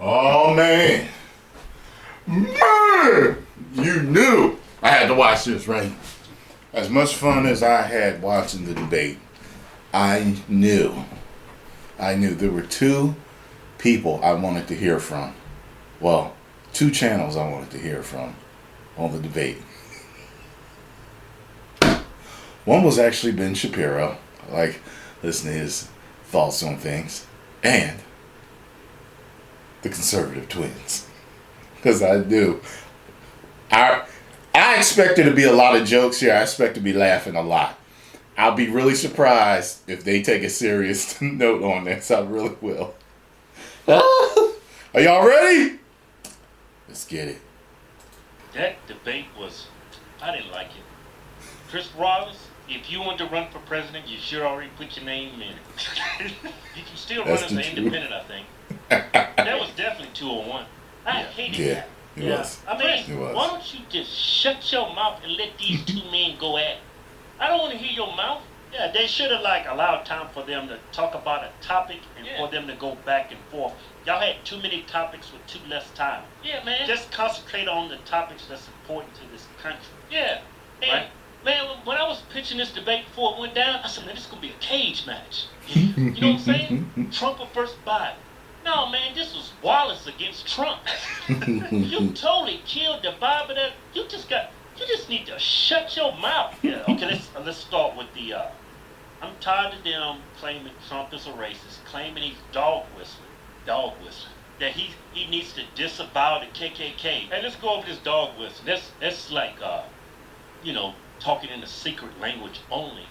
Oh man, you knew I had to watch this, right? As much fun as I had watching the debate, I knew there were two people I wanted to hear from. Well, two channels I wanted to hear from on the debate. One was actually Ben Shapiro. I like listening to his thoughts on things. And the conservative twins. Because I knew. I expect there to be a lot of jokes here. I expect to be laughing a lot. I'll be really surprised if they take a serious note on this. I really will. Are y'all ready? Let's get it. That debate was, I didn't like it. Chris Wallace, if you want to run for president, you should already put your name in it. You can still run as an independent, I think. That was definitely 201. I hated that. It was. I mean, why don't you just shut your mouth and let these two men go at it? I don't want to hear your mouth. Yeah, they should have allowed time for them to talk about a topic and for them to go back and forth. Y'all had too many topics with too less time. Yeah, man. Just concentrate on the topics that's important to this country. Yeah. And, right? Man, when I was pitching this debate before it went down, I said, man, this is going to be a cage match. You know what I'm saying? Trump or first Biden. No, man, this was Wallace against Trump. You totally killed the vibe of that. You just need to shut your mouth. Yeah, okay, let's start with the, I'm tired of them claiming Trump is a racist, claiming he's dog whistling. That he needs to disavow the KKK. Hey, let's go over this dog whistling. That's like, talking in a secret language only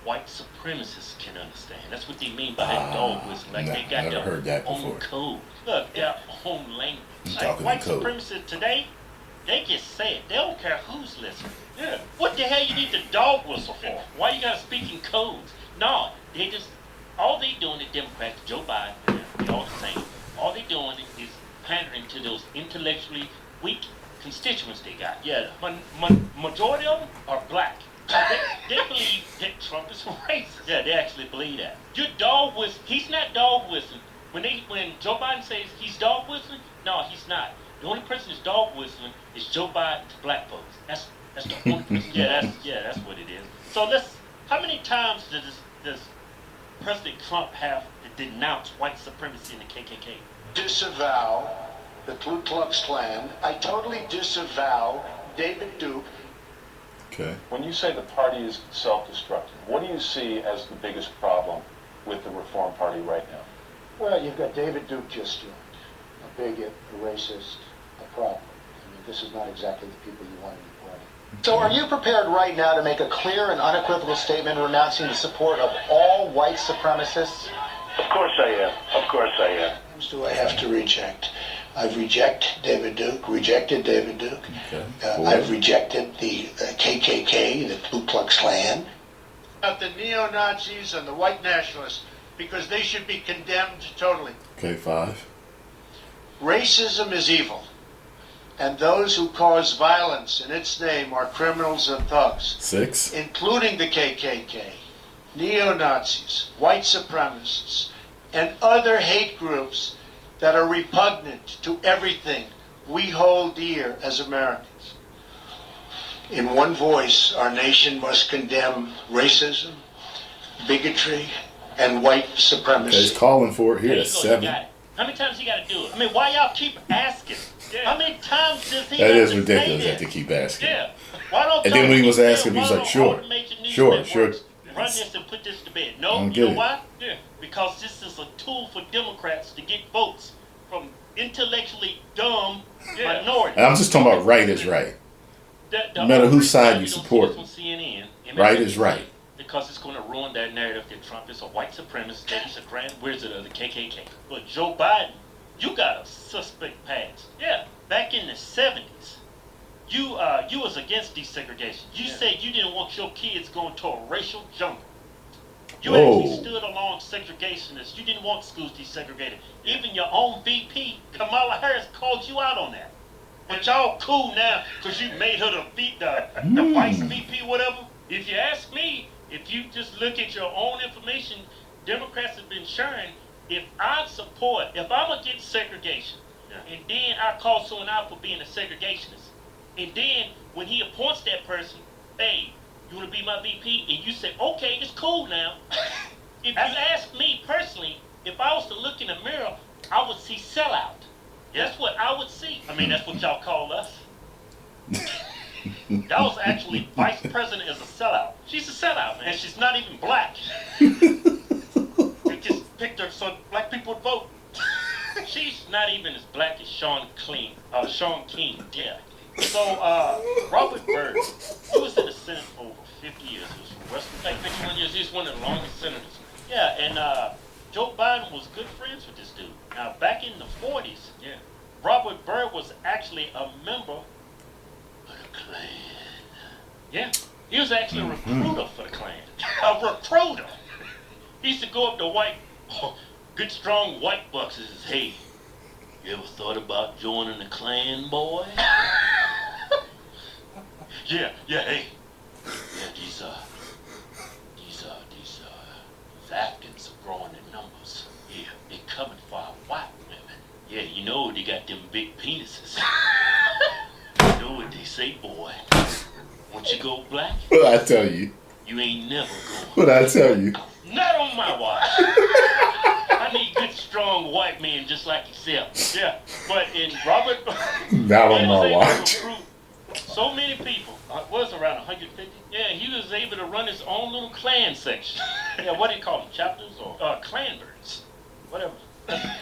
white supremacists can understand. That's what they mean by that dog whistling. Like they got their own code. Look, their own language. Like white supremacists today, they just say it. They don't care who's listening. Yeah. What the hell you need the dog whistle for? Why you gotta speak in codes? No, all they doing, the Democrats, Joe Biden, they're all the same. All they doing is pandering to those intellectually weak constituents they got. Yeah, majority of them are black. They believe that Trump is racist. Yeah, they actually believe that. Your dog whistling, he's not dog whistling. When Joe Biden says he's dog whistling, no, he's not. The only person that's dog whistling is Joe Biden to black folks. That's the only person. That's what it is. So how many times does President Trump have to denounce white supremacy in the KKK? Disavow the Ku Klux Klan. I totally disavow David Duke. Okay. When you say the party is self-destructing, what do you see as the biggest problem with the Reform Party right now? Well, you've got David Duke just joined. A bigot, a racist, a problem. I mean, this is not exactly the people you want in the party. So are you prepared right now to make a clear and unequivocal statement renouncing the support of all white supremacists? Of course I am. Of course I am. Do I have to reject? I've rejected David Duke. Okay. I've rejected the KKK, the Ku Klux Klan. The neo-Nazis and the white nationalists, because they should be condemned totally. Okay, 5. Racism is evil, and those who cause violence in its name are criminals and thugs. 6. Including the KKK, neo-Nazis, white supremacists, and other hate groups that are repugnant to everything we hold dear as Americans. In one voice, our nation must condemn racism, bigotry, and white supremacy. He's calling for it here at 7. How many times you got to do it? I mean, why y'all keep asking? How many times does he That is ridiculous that they keep asking. Yeah. Why don't and then when he was asking, he was like, sure. Run this and put this to bed. No, you know why? Yeah. Because this is a tool for Democrats to get votes from intellectually dumb minorities. And I'm just talking about right is right. No matter whose side you support, right is right. Because it's going to ruin that narrative that Trump is a white supremacist, that he's a grand wizard of the KKK. But Joe Biden, you got a suspect past. Yeah, back in the 70s, you was against desegregation. You said you didn't want your kids going to a racial jungle. You actually stood along segregationists. You didn't want schools desegregated. Even your own VP, Kamala Harris, called you out on that. But y'all cool now because you made her the vice VP, whatever. If you ask me, if you just look at your own information, Democrats have been sharing, if I'm against segregation, Yeah. And then I call someone out for being a segregationist. And then when he appoints that person, hey, you want to be my VP? And you say, okay, it's cool now. If you ask me personally, if I was to look in the mirror, I would see sellout. Yeah. That's what I would see. I mean, that's what y'all call us. That was actually vice president is a sellout. She's a sellout, man. And she's not even black. They just picked her so black people would vote. She's not even as black as Sean King. Yeah. So Robert Byrd, he was in the Senate for over 50 years. He was from Western, like 51 years. He's one of the longest senators. Yeah, and Joe Biden was good friends with this dude. Now, back in the 40s, yeah, Robert Byrd was actually a member of the Klan. Yeah, he was actually a recruiter for the Klan. A recruiter. He used to go up to good strong white bucks and says, hey, you ever thought about joining the Klan, boy? Yeah, hey. Yeah, these Africans are growing in numbers. Yeah, they coming for our white women. Yeah, you know they got them big penises. You know what they say, boy. Once you go black, What I tell you? you ain't never going. What I tell you? Not on my watch. I need good, strong white men just like yourself. Yeah, but in Robert, Not on my watch. So many people. Was around 150. Yeah, he was able to run his own little Klan section. Yeah, what do you call them? Chapters or clanbirds? Whatever.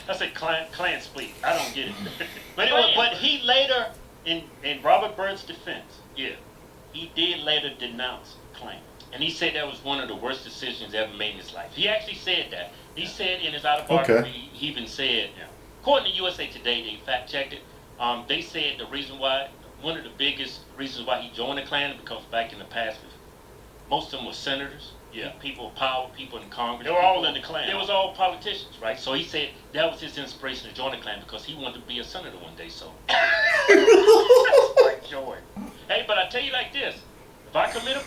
That's a Klan split. I don't get it. But he later, in Robert Byrd's defense, yeah, he did later denounce Klan. And he said that was one of the worst decisions ever made in his life. He actually said that. He said in his autobiography, he even said, according to USA Today, they fact checked it. They said the reason why, one of the biggest reasons why he joined the Klan, because back in the past, most of them were senators, people of power, people in Congress. They were all in the Klan. They was all politicians, right? So he said that was his inspiration to join the Klan because he wanted to be a senator one day. So, like joy. Hey, but I tell you like this: if I commit a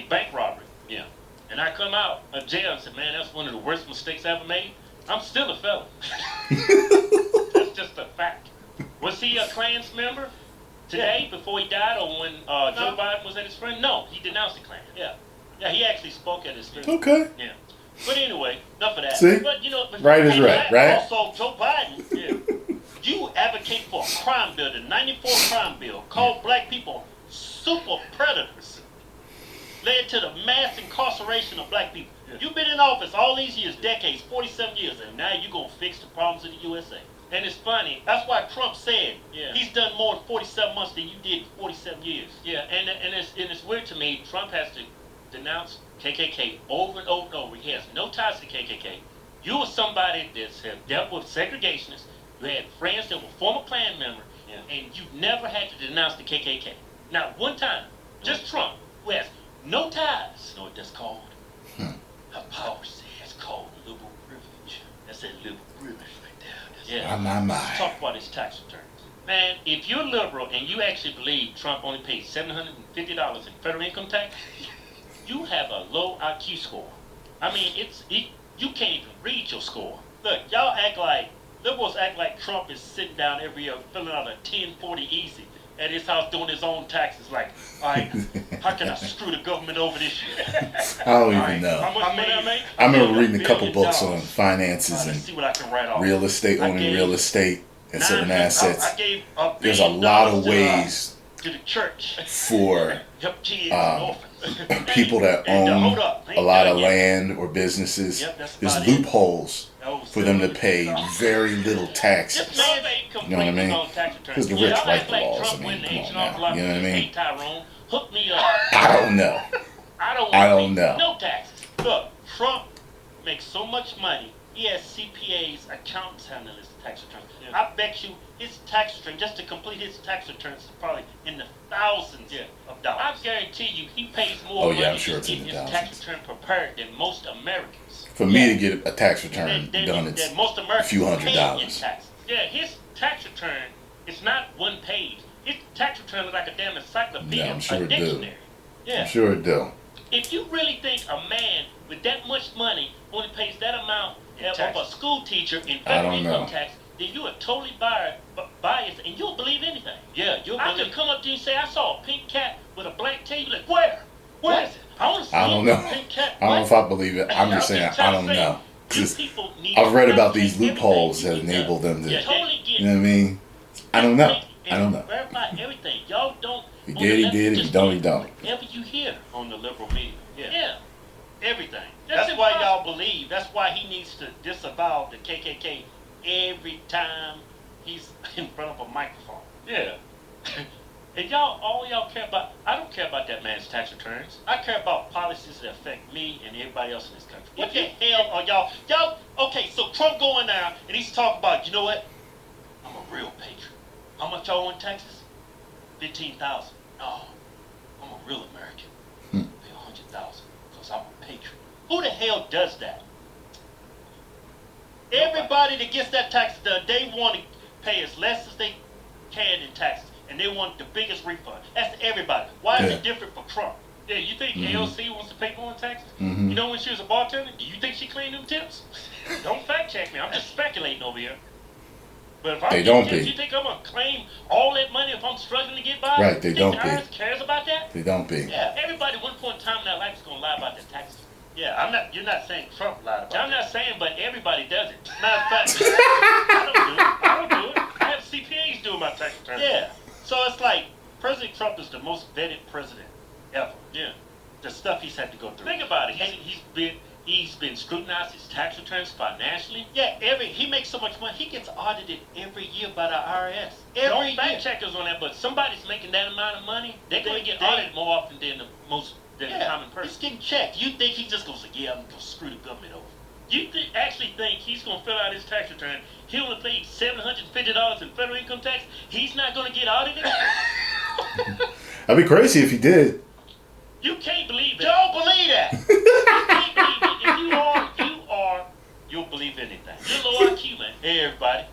bank robbery, and I come out of jail and say, man, that's one of the worst mistakes I ever made, I'm still a felon. That's just a fact. Was he a Klan's member today before he died, or when Joe Biden was at his friend? No, he denounced the Klan. Yeah, he actually spoke at his funeral. Okay. Yeah. But anyway, enough of that. See? But right is right, right? Also, Joe Biden, you advocate for a crime bill, the 94 crime bill, called black people super predators. Led to the mass incarceration of black people. You've been in office all these years, decades, 47 years, and now you're going to fix the problems of the USA. And it's funny, that's why Trump said he's done more in 47 months than you did in 47 years. Yeah, and it's weird to me, Trump has to denounce KKK over and over and over. He has no ties to KKK. You were somebody that's have dealt with segregationists, you had friends that were former Klan members, and you never had to denounce the KKK. Not one time, just Trump, who has no ties. You know what that's called? How power says it's called liberal privilege. That's that liberal privilege right there. Yeah. My. Let's talk about his tax returns. Man, if you're liberal and you actually believe Trump only paid $750 in federal income tax, you have a low IQ score. I mean, you can't even read your score. Look, liberals act like Trump is sitting down every year filling out a 1040 easy at his house doing his own taxes. Like, all right, how can I screw the government over this year? I don't even know. How much money I make? I remember reading a couple books on finances and see what I can write off. real estate, owning real estate and certain assets. I gave $1 There's a lot of ways to the church for help kids and orphans. people that own a lot of land or businesses. There's loopholes for them to pay very little taxes. You know what I mean? Because the rich write the laws. I mean, come on now. You know what I mean? Hey, Tyrone, hook me up. I don't know. I don't know. No taxes. Look, Trump makes so much money. He has CPAs, accountants handling his tax returns. I bet you his tax return, just to complete his tax returns, is probably in the thousands of dollars. I guarantee you, he pays more money I'm sure it's to in get the his thousands. tax return prepared than most Americans. For me to get a tax return done, it's a few $100. Yeah, his tax return is not one page. His tax return is like a damn encyclopedia, I'm sure a it do. dictionary. I'm sure it do. If you really think a man with that much money only pays that amount of a school teacher in federal income tax, then you are totally biased and you'll believe anything. Yeah, I could come up to you and say, I saw a pink cat with a black tail. You're like, where? Where is it? I want to see I don't know. a pink cat. I don't know if I believe it. I'm just saying I don't know. I've read about these loopholes that enable them to. You know what I mean? I don't know. I don't know. Verify everything. Y'all don't. He did. He did. If he don't, he don't. Whatever you hear on the liberal media. Yeah. Everything. That's why y'all believe. That's why he needs to disavow the KKK every time he's in front of a microphone. Yeah. And all y'all care about, I don't care about that man's tax returns. I care about policies that affect me and everybody else in this country. What the hell are y'all, okay, so Trump going down and he's talking about, you know what? I'm a real patriot. How much y'all owe in taxes? 15,000. No, I'm a real American. Pay 100,000 because I'm a patriot. Who the hell does that? Everybody that gets that tax done, they want to pay as less as they can in taxes. And they want the biggest refund. That's everybody. Why is it different for Trump? Yeah, you think AOC wants to pay more in taxes? You know when she was a bartender, do you think she cleaned them tips? Don't fact check me. I'm just speculating over here. But if I'm getting tips, you think I'm going to claim all that money if I'm struggling to get by? Right, they don't be. IRS cares about that? They don't be. Yeah, everybody at one point in time in their life is going to lie about their taxes. Yeah, you're not saying Trump lied about it. I'm not saying, but everybody does it. Matter of fact, I don't do it. I have CPAs doing my tax returns. Yeah. So it's like President Trump is the most vetted president ever. Yeah. The stuff he's had to go through. Think about it. He's been scrutinized his tax returns financially. Yeah, he makes so much money. He gets audited every year by the IRS. Don't fact checkers on that, but somebody's making that amount of money, they're going to get audited more often than the common person. He's getting checked. You think he just goes, yeah, I'm going to screw the government over. You actually think he's going to fill out his tax return? He only paid $750 in federal income tax. He's not going to get audited? That'd be crazy if he did. You can't believe it. Don't believe that. You can't believe it. If you'll believe anything. You're low IQ, man. Hey, everybody.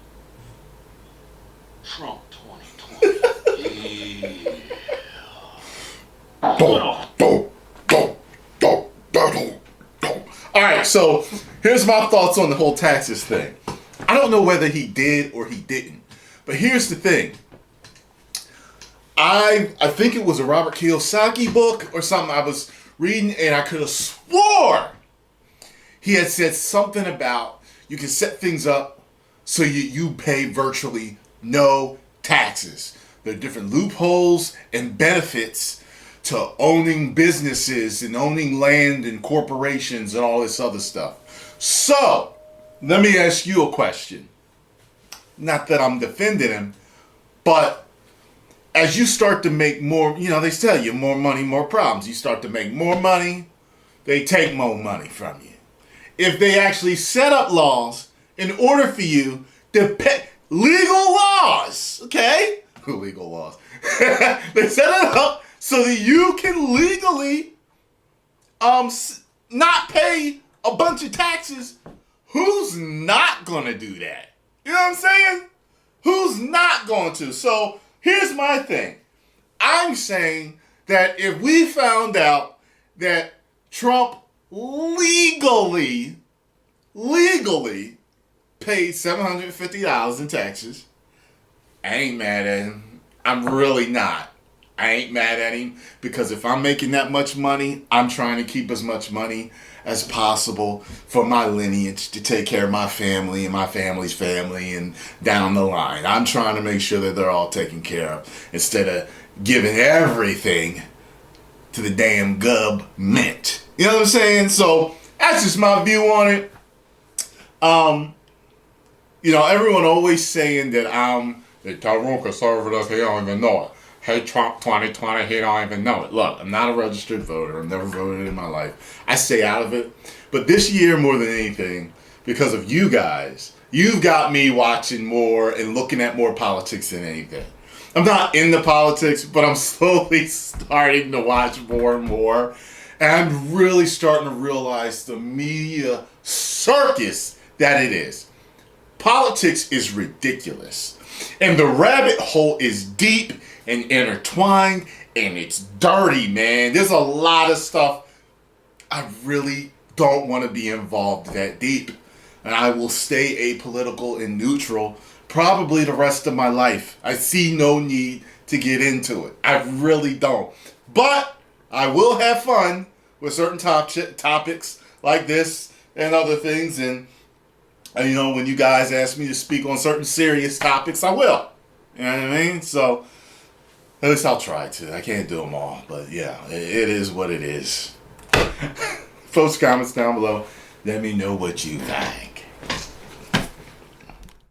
Trump 2020. All right, so here's my thoughts on the whole taxes thing. I don't know whether he did or he didn't, but here's the thing. I think it was a Robert Kiyosaki book or something I was reading, and I could have swore he had said something about you can set things up so you pay virtually no taxes. There are different loopholes and benefits to owning businesses and owning land and corporations and all this other stuff. So, let me ask you a question. Not that I'm defending him, but as you start to make more, they tell you more money, more problems. You start to make more money, they take more money from you. If they actually set up laws in order for you to pay, legal laws, okay? Legal laws. They set it up so that you can legally not pay a bunch of taxes. Who's not going to do that? You know what I'm saying? Who's not going to? So here's my thing. I'm saying that if we found out that Trump legally paid $750 in taxes, I ain't mad at him. I'm really not. I ain't mad at him because if I'm making that much money, I'm trying to keep as much money as possible for my lineage to take care of my family and my family's family and down the line. I'm trying to make sure that they're all taken care of instead of giving everything to the damn government. You know what I'm saying? So that's just my view on it. Everyone always saying that I'm the Tyrone conservative, he don't even know it. Hey, Trump 2020, he don't even know it. Look, I'm not a registered voter. I've never voted in my life. I stay out of it. But this year, more than anything, because of you guys, you've got me watching more and looking at more politics than anything. I'm not into politics, but I'm slowly starting to watch more and more. And I'm really starting to realize the media circus that it is. Politics is ridiculous. And the rabbit hole is deep and intertwined, and it's dirty, man. There's a lot of stuff I really don't want to be involved that deep. and I will stay apolitical and neutral probably the rest of my life. I see no need to get into it. I really don't. But I will have fun with certain topics like this and other things. And, you know, when you guys ask me to speak on certain serious topics, I will. You know what I mean? So, at least I'll try to. I can't do them all. But, yeah, it is what it is. Post comments down below. Let me know what you think.